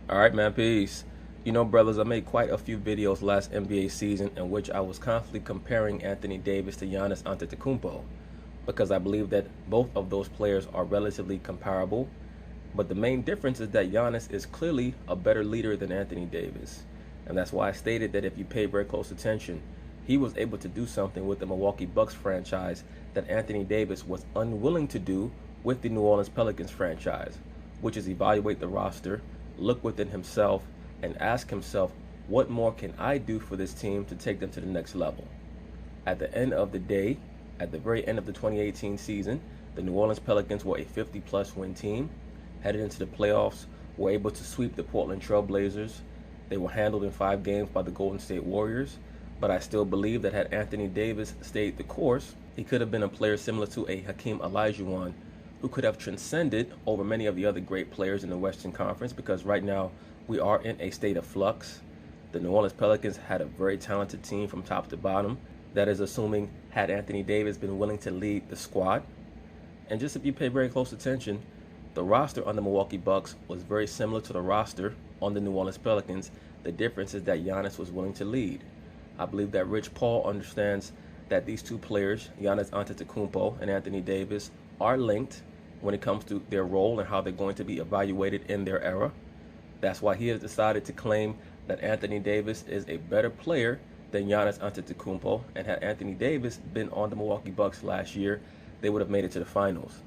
All right, man, peace. You know, brothers, I made quite a few videos last NBA season in which I was constantly comparing Anthony Davis to Giannis Antetokounmpo because I believe that both of those players are relatively comparable. But the main difference is that Giannis is clearly a better leader than Anthony Davis. And that's why I stated that if you pay very close attention, he was able to do something with the Milwaukee Bucks franchise that Anthony Davis was unwilling to do with the New Orleans Pelicans franchise, which is evaluate the roster, look within himself, and ask himself, what more can I do for this team to take them to the next level? At the end of the day, at the very end of the 2018 season, the New Orleans Pelicans were a 50-plus win team. Headed into the playoffs, were able to sweep the Portland Trail Blazers. They were handled in 5 games by the Golden State Warriors. But I still believe that had Anthony Davis stayed the course, he could have been a player similar to a Hakeem Olajuwon, who could have transcended over many of the other great players in the Western Conference, because right now we are in a state of flux. The New Orleans Pelicans had a very talented team from top to bottom. That is assuming had Anthony Davis been willing to lead the squad. And just if you pay very close attention, the roster on the Milwaukee Bucks was very similar to the roster on the New Orleans Pelicans. The difference is that Giannis was willing to lead. I believe that Rich Paul understands that these two players, Giannis Antetokounmpo and Anthony Davis, are linked when it comes to their role and how they're going to be evaluated in their era. That's why he has decided to claim that Anthony Davis is a better player than Giannis Antetokounmpo, and had Anthony Davis been on the Milwaukee Bucks last year, they would have made it to the finals.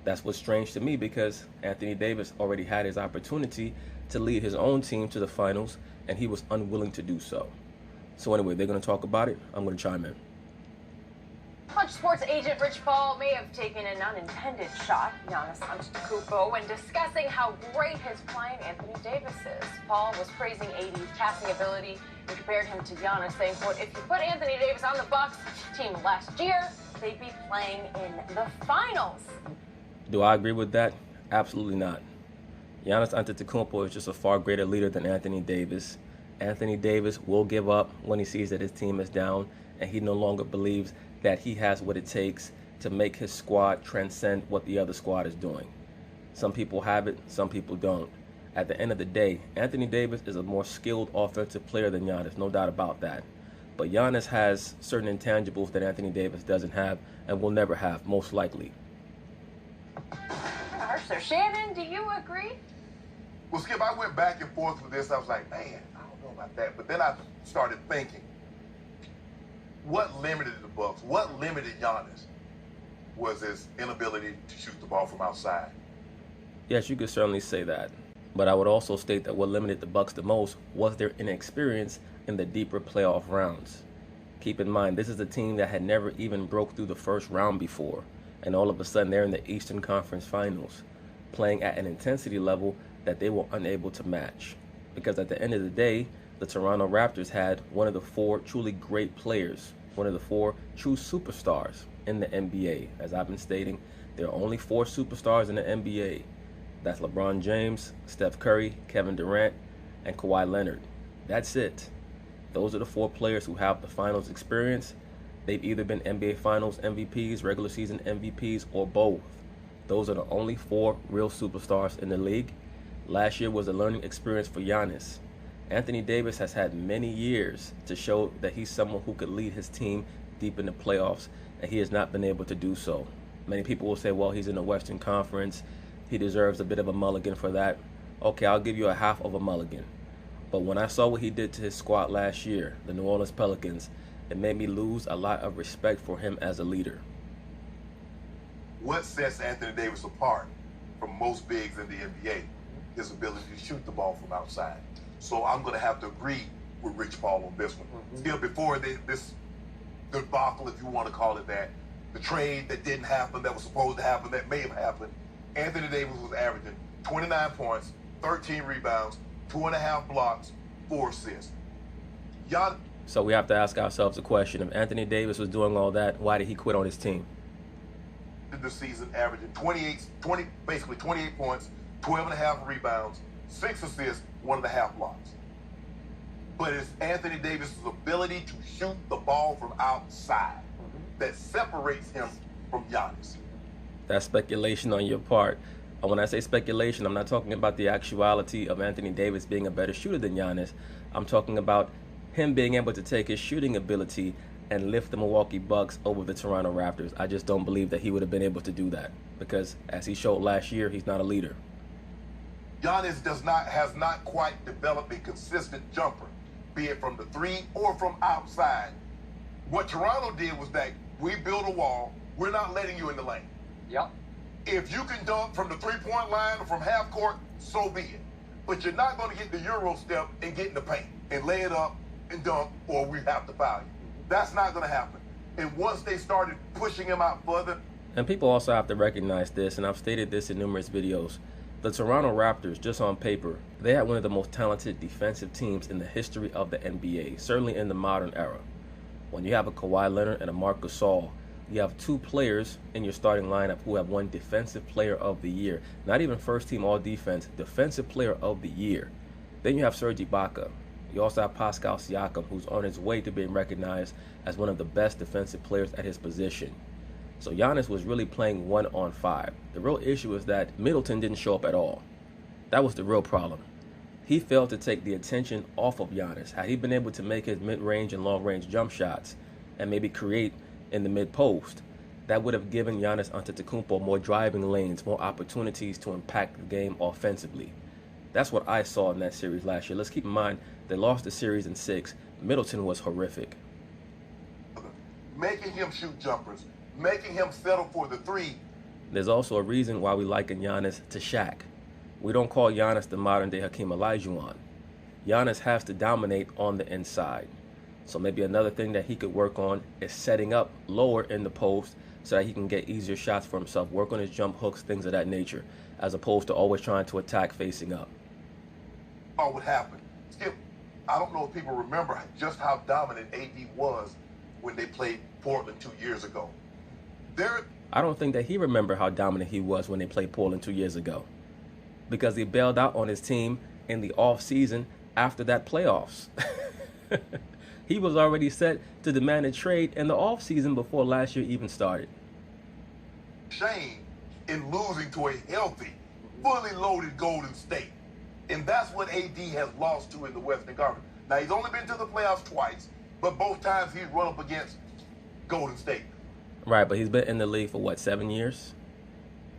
That's what's strange to me, because Anthony Davis already had his opportunity to lead his own team to the finals, and he was unwilling to do so. So anyway, they're going to talk about it. I'm going to chime in. Punch Sports agent Rich Paul may have taken an unintended shot at Giannis Antetokounmpo when discussing how great his playing Anthony Davis is. Paul was praising AD's passing ability and compared him to Giannis, saying, quote, if you put Anthony Davis on the Bucks team last year, they'd be playing in the finals. Do I agree with that? Absolutely not. Giannis Antetokounmpo is just a far greater leader than Anthony Davis. Anthony Davis will give up when he sees that his team is down, and he no longer believes that he has what it takes to make his squad transcend what the other squad is doing. Some people have it, some people don't. At the end of the day, Anthony Davis is a more skilled offensive player than Giannis, no doubt about that. But Giannis has certain intangibles that Anthony Davis doesn't have and will never have, most likely. So Shannon, do you agree? Well, Skip, I went back and forth with this. I was like, man, I don't know about that. But then I started thinking, what limited the Bucks? What limited Giannis was his inability to shoot the ball from outside. Yes, you could certainly say that. But I would also state that what limited the Bucks the most was their inexperience in the deeper playoff rounds. Keep in mind, this is a team that had never even broke through the first round before, and all of a sudden they're in the Eastern Conference Finals, playing at an intensity level that they were unable to match. Because at the end of the day, the Toronto Raptors had one of the 4 truly great players, one of the 4 true superstars in the NBA. As I've been stating, there are only 4 superstars in the NBA. That's LeBron James, Steph Curry, Kevin Durant, and Kawhi Leonard. That's it. Those are the 4 players who have the finals experience. They've either been NBA Finals MVPs, regular season MVPs, or both. Those are the only 4 real superstars in the league. Last year was a learning experience for Giannis. Anthony Davis has had many years to show that he's someone who could lead his team deep in the playoffs, and he has not been able to do so. Many people will say, well, he's in the Western Conference. He deserves a bit of a mulligan for that. Okay, I'll give you a half of a mulligan. But when I saw what he did to his squad last year, the New Orleans Pelicans, it made me lose a lot of respect for him as a leader. What sets Anthony Davis apart from most bigs in the NBA? His ability to shoot the ball from outside. So I'm going to have to agree with Rich Paul on this one. Still, before this debacle, if you want to call it that, the trade that didn't happen, that was supposed to happen, that may have happened, Anthony Davis was averaging 29 points, 13 rebounds, 2.5 blocks, 4 assists. So we have to ask ourselves a question. If Anthony Davis was doing all that, why did he quit on his team? The season averaging 28 points, 12.5 rebounds, 6 assists, 1.5 blocks. But it's Anthony Davis' ability to shoot the ball from outside that separates him from Giannis. That's speculation on your part. And when I say speculation, I'm not talking about the actuality of Anthony Davis being a better shooter than Giannis. I'm talking about him being able to take his shooting ability and lift the Milwaukee Bucks over the Toronto Raptors. I just don't believe that he would have been able to do that because, as he showed last year, he's not a leader. Giannis has not quite developed a consistent jumper, be it from the three or from outside. What Toronto did was that we built a wall. We're not letting you in the lane. Yep. If you can dunk from the three-point line or from half court, so be it. But you're not going to get the Euro step and get in the paint and lay it up and dunk, or we have to foul you. That's not going to happen. And once they started pushing him out further. And people also have to recognize this, and I've stated this in numerous videos. The Toronto Raptors, just on paper, they had one of the most talented defensive teams in the history of the NBA, certainly in the modern era. When you have a Kawhi Leonard and a Marc Gasol, you have two players in your starting lineup who have won Defensive Player of the Year. Not even first team all defense, Defensive Player of the Year. Then you have Serge Ibaka. You also have Pascal Siakam, who's on his way to being recognized as one of the best defensive players at his position. So Giannis was really playing 1-on-5. The real issue is that Middleton didn't show up at all. That was the real problem. He failed to take the attention off of Giannis. Had he been able to make his mid-range and long-range jump shots and maybe create in the mid-post, that would have given Giannis Antetokounmpo more driving lanes, more opportunities to impact the game offensively. That's what I saw in that series last year. Let's keep in mind, they lost the series in 6. Middleton was horrific. Making him shoot jumpers, making him settle for the three. There's also a reason why we liken Giannis to Shaq. We don't call Giannis the modern-day Hakeem Olajuwon. Giannis has to dominate on the inside. So maybe another thing that he could work on is setting up lower in the post so that he can get easier shots for himself, work on his jump hooks, things of that nature, as opposed to always trying to attack facing up. What would happen? Skip, I don't know if people remember just how dominant AD was when they played Portland 2 years ago. I don't think that he remembered how dominant he was when they played Portland 2 years ago, because he bailed out on his team in the off season after that playoffs. He was already set to demand a trade in the off season before last year even started. Shame in losing to a healthy, fully loaded Golden State. And that's what AD has lost to in the Western Conference. Now, he's only been to the playoffs twice, but both times he's run up against Golden State. Right, but he's been in the league for, what, 7 years?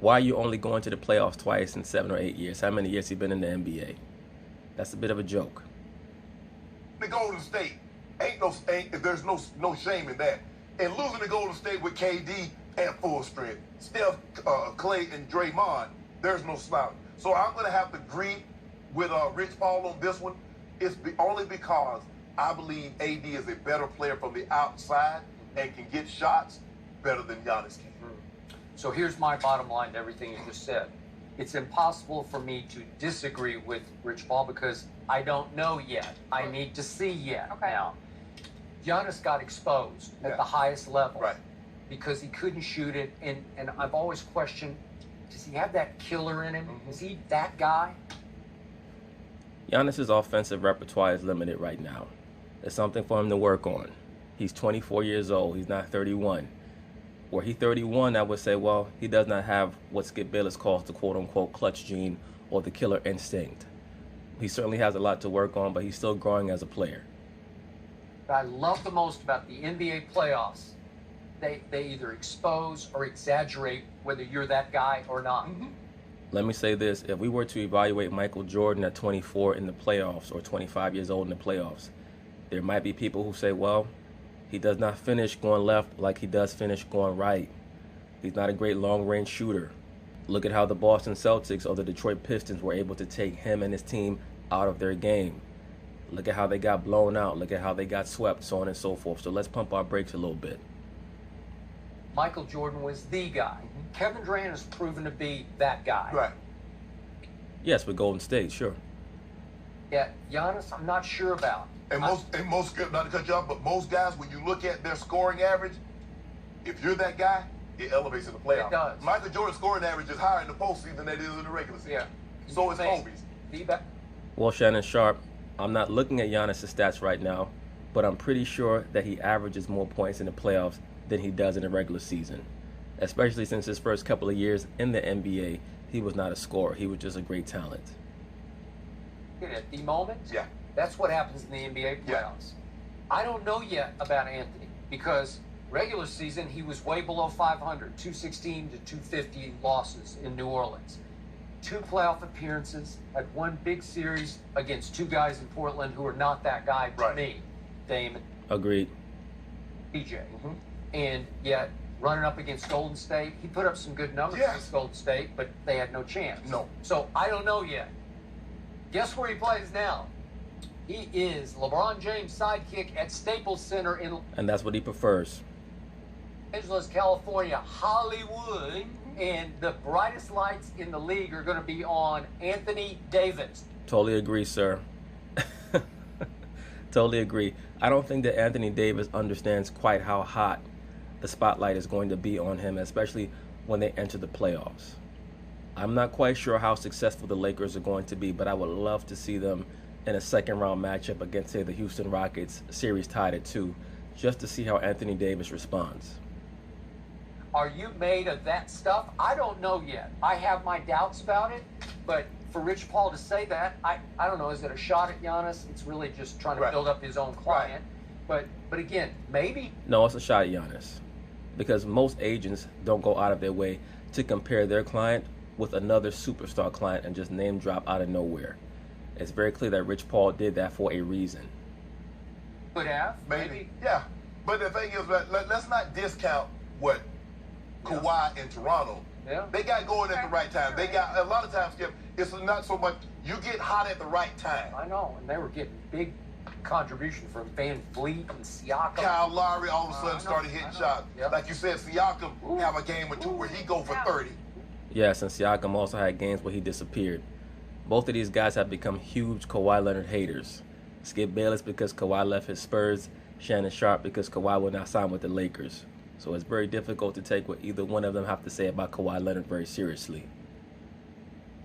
Why are you only going to the playoffs twice in 7 or 8 years? How many years has he been in the NBA? That's a bit of a joke. The Golden State, there's no shame in that. And losing to Golden State with KD at full strength, Steph, Clay, and Draymond, there's no slouch. So I'm going to have to agree with Rich Paul on this one. It's only because I believe AD is a better player from the outside and can get shots better than Giannis can. So here's my bottom line to everything you just said. It's impossible for me to disagree with Rich Paul because I don't know yet. I need to see yet. Okay. Now, Giannis got exposed at the highest level because he couldn't shoot it. And I've always questioned, does he have that killer in him? Is he that guy? Giannis's offensive repertoire is limited right now. It's something for him to work on. He's 24 years old. He's not 31. Were he 31, I would say, well, he does not have what Skip Bayless calls the quote-unquote clutch gene or the killer instinct. He certainly has a lot to work on, but he's still growing as a player. What I love the most about the NBA playoffs, they either expose or exaggerate whether you're that guy or not. Let me say this. If we were to evaluate Michael Jordan at 24 in the playoffs or 25 years old in the playoffs, there might be people who say, well, he does not finish going left like he does finish going right. He's not a great long-range shooter. Look at how the Boston Celtics or the Detroit Pistons were able to take him and his team out of their game. Look at how they got blown out. Look at how they got swept, so on and so forth. So let's pump our brakes a little bit. Michael Jordan was the guy. Kevin Durant has proven to be that guy. Right. Yes, with Golden State, sure. Yeah, Giannis, I'm not sure about. And most, not to cut you off, but most guys, when you look at their scoring average, if you're that guy, it elevates in the playoffs. It does. Michael Jordan's scoring average is higher in the postseason than it is in the regular season. Yeah. So is Kobe's. Feedback. Well, Shannon Sharp, I'm not looking at Giannis' stats right now, but I'm pretty sure that he averages more points in the playoffs than he does in the regular season, especially since his first couple of years in the NBA he was not a scorer. He was just a great talent. At the moment, Yeah. that's what happens in the NBA playoffs. Yeah. I don't know yet about Anthony because regular season he was way below 500, 216 to 250 losses in New Orleans. 2 playoff appearances, had 1 big series against 2 guys in Portland who are not that guy to me, Damon. Agreed. PJ. And yet, running up against Golden State, he put up some good numbers against Golden State, but they had no chance. No. So I don't know yet. Guess where he plays now? He is LeBron James' sidekick at Staples Center in And that's what he prefers. Los Angeles, California, Hollywood. And the brightest lights in the league are going to be on Anthony Davis. Totally agree, sir. Totally agree. I don't think that Anthony Davis understands quite how hot the spotlight is going to be on him, especially when they enter the playoffs. I'm not quite sure how successful the Lakers are going to be, but I would love to see them in a second-round matchup against, say, the Houston Rockets, series tied at 2, just to see how Anthony Davis responds. Are you made of that stuff? I don't know yet. I have my doubts about it, but for Rich Paul to say that, I don't know. Is it a shot at Giannis? It's really just trying to build up his own client. But again, maybe. No, it's a shot at Giannis, because most agents don't go out of their way to compare their client with another superstar client and just name drop out of nowhere. It's very clear that Rich Paul did that for a reason. Could have. Maybe. Yeah. But the thing is, let's not discount what Kawhi in Toronto. Yeah. They got going at the right time. They got, a lot of times, Skip, it's not so much, you get hot at the right time. I know, and they were getting big contribution from Van Vliet and Siakam. Kyle Lowry all of a sudden started hitting shots. Yep. Like you said, Siakam have a game or 2 where he go for 30. Yes, and Siakam also had games where he disappeared. Both of these guys have become huge Kawhi Leonard haters. Skip Bayless because Kawhi left his Spurs, Shannon Sharpe because Kawhi will not sign with the Lakers. So it's very difficult to take what either one of them have to say about Kawhi Leonard very seriously.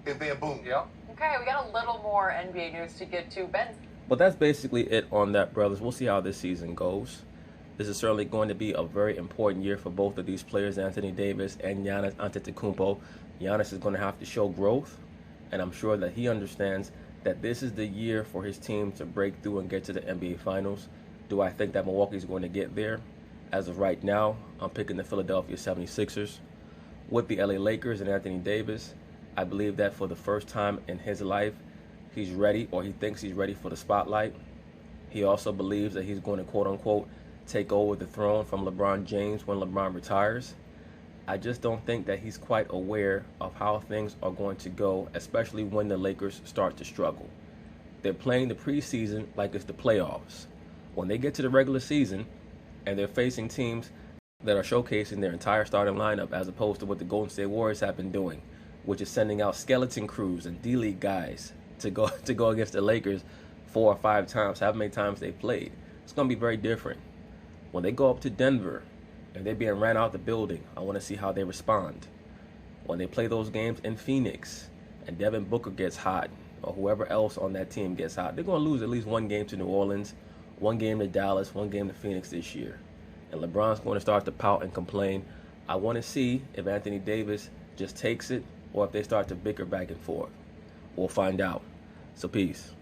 And then boom. Yep. Okay, we got a little more NBA news to get to. Ben. But that's basically it on that, brothers. We'll see how this season goes. This is certainly going to be a very important year for both of these players, Anthony Davis and Giannis Antetokounmpo. Giannis is going to have to show growth, and I'm sure that he understands that this is the year for his team to break through and get to the NBA Finals. Do I think that Milwaukee's going to get there? As of right now, I'm picking the Philadelphia 76ers. With the LA Lakers and Anthony Davis, I believe that for the first time in his life, he's ready, or he thinks he's ready for the spotlight. He also believes that he's going to, quote-unquote, take over the throne from LeBron James when LeBron retires. I just don't think that he's quite aware of how things are going to go, especially when the Lakers start to struggle. They're playing the preseason like it's the playoffs. When they get to the regular season and they're facing teams that are showcasing their entire starting lineup as opposed to what the Golden State Warriors have been doing, which is sending out skeleton crews and D-League guys to go against the Lakers 4 or 5 times, however many times they played. It's going to be very different. When they go up to Denver and they're being ran out the building, I want to see how they respond. When they play those games in Phoenix and Devin Booker gets hot, or whoever else on that team gets hot, they're going to lose at least 1 game to New Orleans, 1 game to Dallas, 1 game to Phoenix this year. And LeBron's going to start to pout and complain. I want to see if Anthony Davis just takes it or if they start to bicker back and forth. We'll find out. So peace.